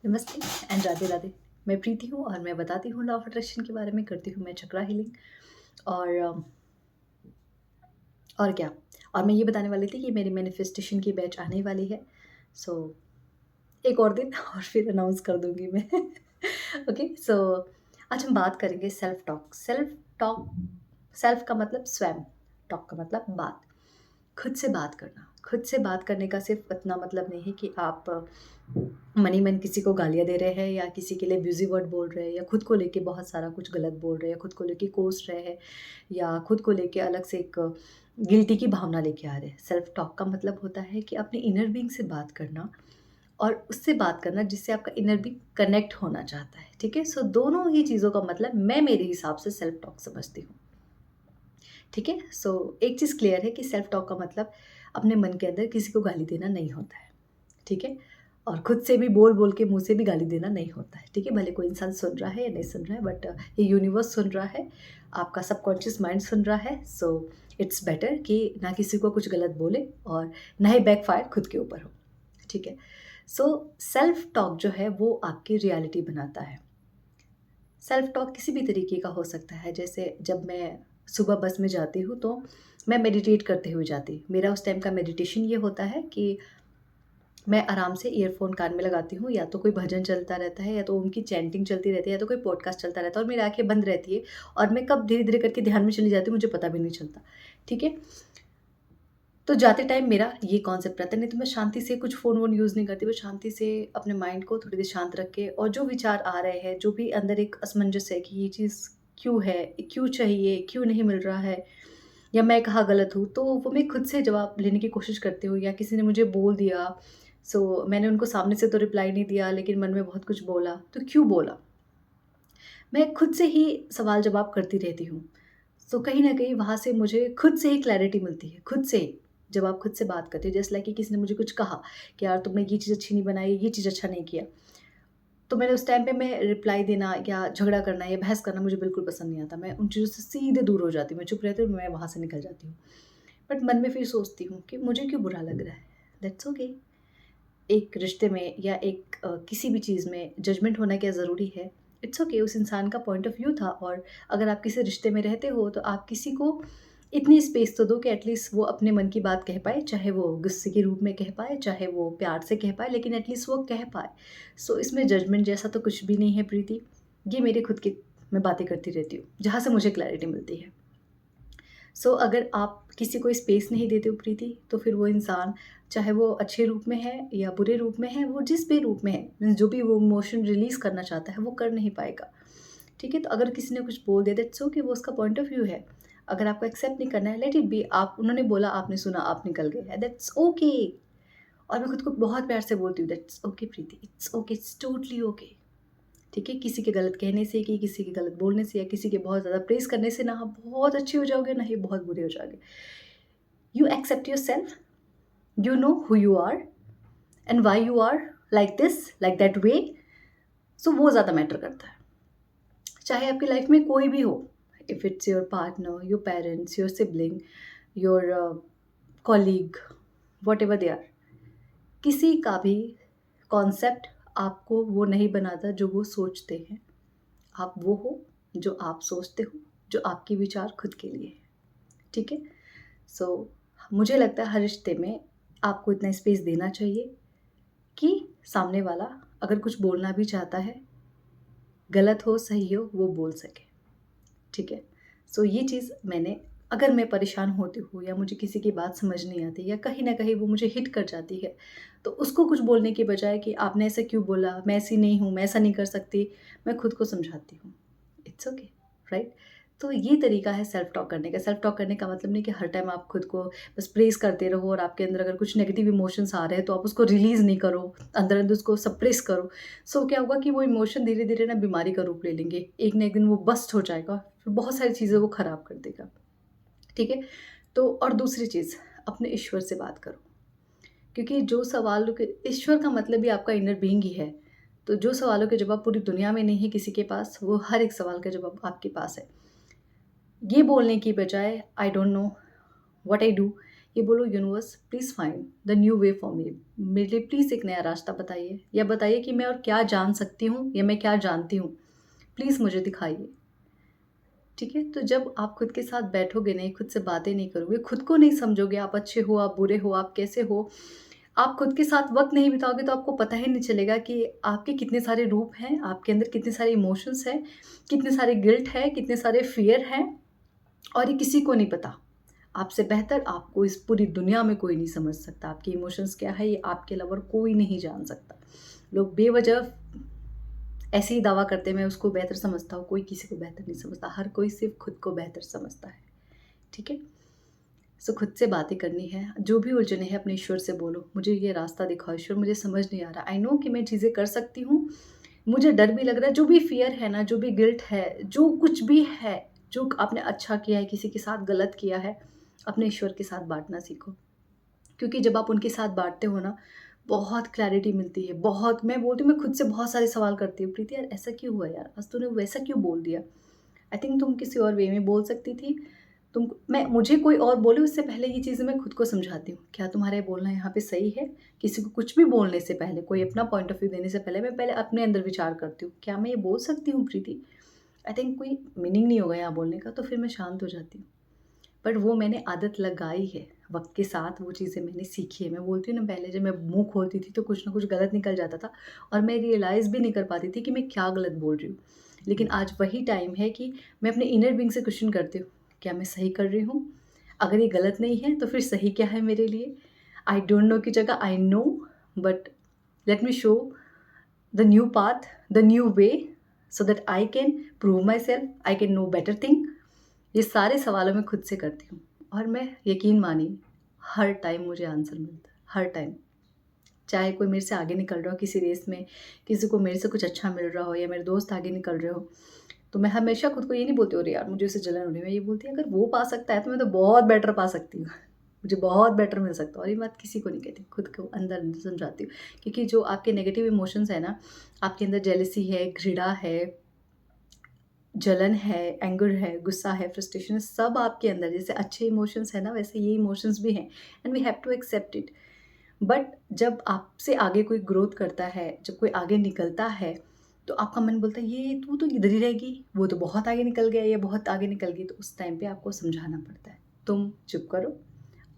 नमस्ते एंड राधे राधे। मैं प्रीति हूँ और मैं बताती हूँ लॉ ऑफ अट्रैक्शन के बारे में, करती हूँ मैं चक्रा हीलिंग। और और क्या, और मैं ये बताने वाली थी कि मेरी मैनिफेस्टेशन की बैच आने वाली है। सो एक और दिन और फिर अनाउंस कर दूंगी मैं। ओके, सो आज हम बात करेंगे self talk. Self talk, self का मतलब स्वयं, टॉक का मतलब बात। खुद से बात करना, खुद से बात करने का सिर्फ इतना मतलब नहीं है कि आप मन ही मन किसी को गालियाँ दे रहे हैं या किसी के लिए अब्यूज़िव वर्ड बोल रहे हैं या खुद को लेके बहुत सारा कुछ गलत बोल रहे हैं, खुद को लेके कोस रहे हैं या खुद को लेके अलग से एक गिल्टी की भावना लेके आ रहे हैं। सेल्फ टॉक का मतलब होता है कि अपने इनर बीइंग से बात करना और उससे बात करना जिससे आपका इनर बीइंग कनेक्ट होना चाहता है, ठीक है? सो दोनों ही चीज़ों का मतलब मैं मेरे हिसाब से सेल्फ टॉक समझती हूँ। ठीक है? सो एक चीज़ क्लियर है कि सेल्फ टॉक का मतलब अपने मन के अंदर किसी को गाली देना नहीं होता है, ठीक है? और खुद से भी बोल-बोल के मुँह से भी गाली देना नहीं होता है, ठीक है? भले कोई इंसान सुन रहा है या नहीं सुन रहा है, बट ये यूनिवर्स सुन रहा है, आपका सबकॉन्शियस माइंड सुन रहा है। सो इट्स बेटर कि ना किसी को कुछ गलत बोले और ना ही बैकफायर खुद के ऊपर हो, ठीक है? सो सेल्फ टॉक जो है वो आपकी रियलिटी बनाता है। सेल्फ टॉक किसी भी तरीके का हो सकता है। जैसे जब मैं सुबह बस में जाती हूँ तो मैं मेडिटेट करते हुए जाती। मेरा उस टाइम का मेडिटेशन ये होता है कि मैं आराम से ईयरफ़ोन कान में लगाती हूँ, या तो कोई भजन चलता रहता है या तो उनकी चैंटिंग चलती रहती है या तो कोई पॉडकास्ट चलता रहता है और मेरी आँखें बंद रहती है और मैं कब धीरे-धीरे करके ध्यान में चली जाती हूँ मुझे पता भी नहीं चलता। ठीक है? तो जाते टाइम मेरा ये कॉन्सेप्ट रहता है, नहीं तो मैं शांति से कुछ फ़ोन-वोन यूज़ नहीं करती, बस शांति से अपने माइंड को थोड़ी देर शांत रख के और जो विचार आ रहे हैं, जो भी अंदर एक असमंजस है कि ये चीज़ क्यों है, क्यों चाहिए, क्यों नहीं मिल रहा है या मैं कहाँ गलत हूँ, तो वो मैं खुद से जवाब लेने की कोशिश करती हूँ। या किसी ने मुझे बोल दिया, सो मैंने उनको सामने से तो रिप्लाई नहीं दिया लेकिन मन में बहुत कुछ बोला, तो क्यों बोला? मैं खुद से ही सवाल-जवाब करती रहती हूँ। सो कहीं न कहीं वहाँ से मुझे खुद से ही क्लैरिटी मिलती है, खुद से ही। जब आप खुद से बात करते हो, जस्ट लाइक कि किसी ने मुझे कुछ कहा कि यार तुमने ये चीज़ अच्छी नहीं बनाई, ये चीज़ अच्छा नहीं किया। तो मैंने उस टाइम पे मैं रिप्लाई देना या झगड़ा करना या बहस करना मुझे बिल्कुल पसंद नहीं आता। मैं उन चीज़ों से सीधे दूर हो जाती हूँ, मैं चुप रहती हूँ, मैं वहाँ से निकल जाती हूँ। बट मन में फिर सोचती हूँ कि मुझे क्यों बुरा लग रहा है? That's okay. एक रिश्ते में या एक किसी भी चीज़ में जजमेंट होना क्या ज़रूरी है? इट्स ओके, उस इंसान का पॉइंट ऑफ व्यू था। और अगर आप किसी रिश्ते में रहते हो तो आप किसी को इतनी स्पेस तो दो कि एटलीस्ट वो अपने मन की बात कह पाए, चाहे वो गुस्से के रूप में कह पाए, चाहे वो प्यार से कह पाए, लेकिन एटलीस्ट वो कह पाए। सो इसमें जजमेंट जैसा तो कुछ भी नहीं है प्रीति। ये मेरे खुद की मैं बातें करती रहती हूँ, जहाँ से मुझे क्लैरिटी मिलती है। सो अगर आप किसी को स्पेस नहीं देते हो प्रीति, तो फिर वो इंसान, चाहे वो अच्छे रूप में है या बुरे रूप में है, वो जिस भी रूप में है, मीन्स जो भी वो इमोशन रिलीज़ करना चाहता है, वो कर नहीं पाएगा। ठीक है? तो अगर किसी ने कुछ बोल दिया, दैट्स ओके, वो उसका पॉइंट ऑफ व्यू है। अगर आपको एक्सेप्ट नहीं करना है, लेट इट बी। आप, उन्होंने बोला, आपने सुना, आप निकल गए, दैट्स ओके। और मैं खुद को बहुत प्यार से बोलती हूँ, that's okay Preeti, it's okay, it's totally okay. ठीक है? किसी के गलत कहने से, कि किसी के गलत बोलने से या किसी के बहुत ज़्यादा प्रेज़ करने से ना आप बहुत अच्छे हो जाओगे, ना ही बहुत बुरे हो जाओगे। You accept yourself, you know who you are and why you are like this, like that way. So वो ज़्यादा मैटर करता है। चाहे आपकी लाइफ में कोई भी हो, if it's your partner, your parents, your sibling, your colleague, whatever they are, किसी का भी कॉन्सेप्ट आपको वो नहीं बनाता जो वो सोचते हैं। आप वो हो जो आप सोचते हो, जो आपके विचार खुद के लिए है। ठीक है? सो मुझे लगता है हर रिश्ते में आपको इतना स्पेस देना चाहिए कि सामने वाला अगर कुछ बोलना भी चाहता है, गलत हो, सही हो, वो बोल सके, ठीक है? सो ये चीज़ मैंने, अगर मैं परेशान होती हूँ या मुझे किसी की बात समझ नहीं आती या कहीं न कहीं वो मुझे हिट कर जाती है, तो उसको कुछ बोलने की बजाय कि आपने ऐसा क्यों बोला? मैं ऐसी नहीं हूँ, मैं ऐसा नहीं कर सकती, मैं खुद को समझाती हूँ। It's okay, right? तो ये तरीका है सेल्फ टॉक करने का। सेल्फ टॉक करने का मतलब नहीं कि हर टाइम आप खुद को बस प्रेज़ करते रहो और आपके अंदर अगर कुछ नेगेटिव इमोशंस आ रहे हैं तो आप उसको रिलीज़ नहीं करो, अंदर-अंदर उसको सप्रेस करो। सो क्या होगा कि वो इमोशन धीरे-धीरे ना बीमारी का रूप ले लेंगे। एक ना एक दिन वो बस्ट हो जाएगा, फिर बहुत सारी चीज़ें वो ख़राब कर देगा। ठीक है? तो और दूसरी चीज़, अपने ईश्वर से बात करो। क्योंकि जो सवालों के, ईश्वर का मतलब भी आपका इनर बीइंग ही है। तो जो सवालों के जवाब पूरी दुनिया में नहीं है किसी के पास, वो हर एक सवाल का जवाब आपके पास है। ये बोलने की बजाय I don't know what I do, ये बोलो universe please find the new way for me, मेरे लिए प्लीज़ एक नया रास्ता बताइए, या बताइए कि मैं और क्या जान सकती हूँ या मैं क्या जानती हूँ, प्लीज़ मुझे दिखाइए। ठीक है? तो जब आप खुद के साथ बैठोगे नहीं, खुद से बातें नहीं करोगे, खुद को नहीं समझोगे, आप अच्छे हो, आप बुरे हो, आप कैसे हो, आप खुद के साथ वक़्त नहीं बिताओगे तो आपको पता ही नहीं चलेगा कि आपके कितने सारे रूप हैं, आपके अंदर कितने सारे इमोशंस हैं, कितने सारे गिल्ट है, कितने सारे फ़ियर हैं, और ये किसी को नहीं पता। आपसे बेहतर आपको इस पूरी दुनिया में कोई नहीं समझ सकता। आपके इमोशंस क्या है ये आपके अलावा और कोई नहीं जान सकता। लोग बेवजह ऐसे ही दावा करते हैं मैं उसको बेहतर समझता हूँ, कोई किसी को बेहतर नहीं समझता। हर कोई सिर्फ़ खुद को बेहतर समझता है। ठीक है? सो खुद से बातें करनी है, जो भी उलझने हैं अपने ईश्वर से बोलो, मुझे ये रास्ता दिखाओ ईश्वर, मुझे समझ नहीं आ रहा। आई नो कि मैं चीज़ें कर सकती हूँ, मुझे डर भी लग रहा है, जो भी फ़ियर है ना, जो भी गिल्ट है, जो कुछ भी है, जो आपने अच्छा किया है, किसी के साथ गलत किया है, अपने ईश्वर के साथ बाँटना सीखो। क्योंकि जब आप उनके साथ बाँटते हो ना, बहुत क्लैरिटी मिलती है, बहुत। मैं बोलती हूँ, मैं खुद से बहुत सारे सवाल करती हूँ, प्रीति यार ऐसा क्यों हुआ यार? आज तूने वैसा क्यों बोल दिया? आई थिंक तुम किसी और वे में बोल सकती थी। तुम मैं मुझे कोई और बोले उससे पहले ये चीज़ें मैं खुद को समझाती हूँ। क्या तुम्हारा ये बोलना यहाँ पे सही है? किसी को कुछ भी बोलने से पहले, कोई अपना पॉइंट ऑफ व्यू देने से पहले मैं पहले अपने अंदर विचार करती हूँ। क्या मैं ये बोल सकती हूँ प्रीति? आई थिंक कोई मीनिंग नहीं होगा यहाँ बोलने का, तो फिर मैं शांत हो जाती हूँ। बट वो मैंने आदत लगाई है, वक़्त के साथ वो चीज़ें मैंने सीखी है। मैं बोलती हूँ ना, पहले जब मैं मुँह खोलती थी तो कुछ न कुछ गलत निकल जाता था और मैं रियलाइज़ भी नहीं कर पाती थी कि मैं क्या गलत बोल रही हूँ। लेकिन आज वही टाइम है कि मैं अपने इनर बीइंग से क्वेश्चन करती हूँ, क्या मैं सही कर रही हूँ? अगर ये गलत नहीं है तो फिर सही क्या है मेरे लिए? आई डोंट नो की जगह I know, but let me show the new path, the new way, so that I can prove myself, I can know better thing. ये सारे सवालों मैं खुद से करती हूँ और मैं यकीन मानिए हर टाइम मुझे आंसर मिलता है, हर टाइम। चाहे कोई मेरे से आगे निकल रहा हो किसी रेस में, किसी को मेरे से कुछ अच्छा मिल रहा हो या मेरे दोस्त आगे निकल रहे हो, तो मैं हमेशा खुद को ये नहीं बोलती अरे यार मुझे उससे जलन हो रही है। मैं ये बोलती हूँ अगर वो पा सकता है तो मैं तो बहुत बेटर पा सकती हूँ। मुझे बहुत बेटर मिल सकता है, और ये बात किसी को नहीं कहती, खुद को अंदर अंदर समझाती हूँ। क्योंकि जो आपके नेगेटिव इमोशंस है ना, आपके अंदर जेलसी है, घृणा है, जलन है, एंगर है, गुस्सा है, फ्रस्ट्रेशन है, सब आपके अंदर। जैसे अच्छे इमोशंस है ना, वैसे ये इमोशंस भी हैं, and we have to accept it. But जब आपसे आगे कोई ग्रोथ करता है, जब कोई आगे निकलता है, तो आपका मन बोलता है ये तू तो इधर ही रहेगी, वो तो बहुत आगे निकल गया, ये बहुत आगे निकल गई। तो उस टाइम पे आपको समझाना पड़ता है, तुम चुप करो।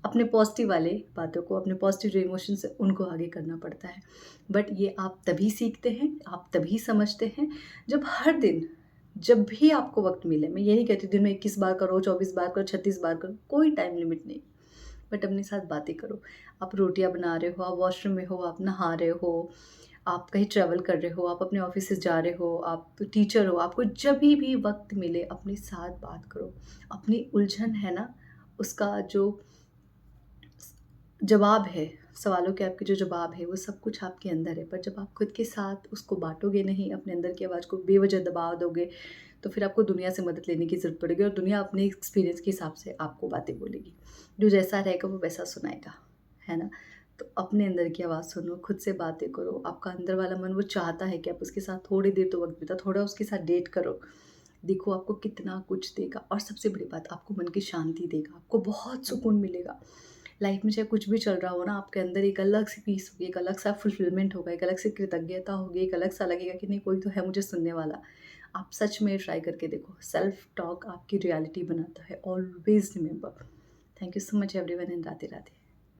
अपने पॉजिटिव वाले बातों को, अपने पॉजिटिव जो इमोशंस है उनको आगे करना पड़ता है। बट ये आप तभी सीखते हैं, आप तभी समझते हैं जब हर दिन, जब भी आपको वक्त मिले। मैं ये नहीं कहती दिन में 21 बार करो, 24 बार करो, 36 बार करो, कोई टाइम लिमिट नहीं। बट अपने साथ बातें करो। आप रोटियां बना रहे हो, आप वॉशरूम में हो, आप नहा रहे हो, आप कहीं ट्रैवल कर रहे हो, आप अपने ऑफिस से जा रहे हो, आप टीचर हो, आपको जब भी वक्त मिले अपने साथ बात करो। अपनी उलझन है ना, उसका जो जवाब है, सवालों के आपके जो जवाब है वो सब कुछ आपके अंदर है। पर जब आप खुद के साथ उसको बाँटोगे नहीं, अपने अंदर की आवाज़ को बेवजह दबा दोगे, तो फिर आपको दुनिया से मदद लेने की ज़रूरत पड़ेगी और दुनिया अपने एक्सपीरियंस के हिसाब से आपको बातें बोलेगी। जो जैसा रहेगा वो वैसा सुनाएगा, है ना? तो अपने अंदर की आवाज़ सुनो, खुद से बातें करो। आपका अंदर वाला मन वो चाहता है कि आप उसके साथ थोड़ी देर तो वक़्त बिताओ, थोड़ा उसके साथ डेट करो। देखो आपको कितना कुछ देगा, और सबसे बड़ी बात आपको मन की शांति देगा, आपको बहुत सुकून मिलेगा। लाइफ में चाहे कुछ भी चल रहा हो ना, आपके अंदर एक अलग सी पीस होगी, एक अलग सा फुलफिलमेंट होगा, एक अलग सी कृतज्ञता होगी, एक अलग सा लगेगा कि नहीं कोई तो है मुझे सुनने वाला। आप सच में ट्राई करके देखो, सेल्फ टॉक आपकी रियलिटी बनाता है। Always remember. Thank you so much everyone and Radhe Radhe.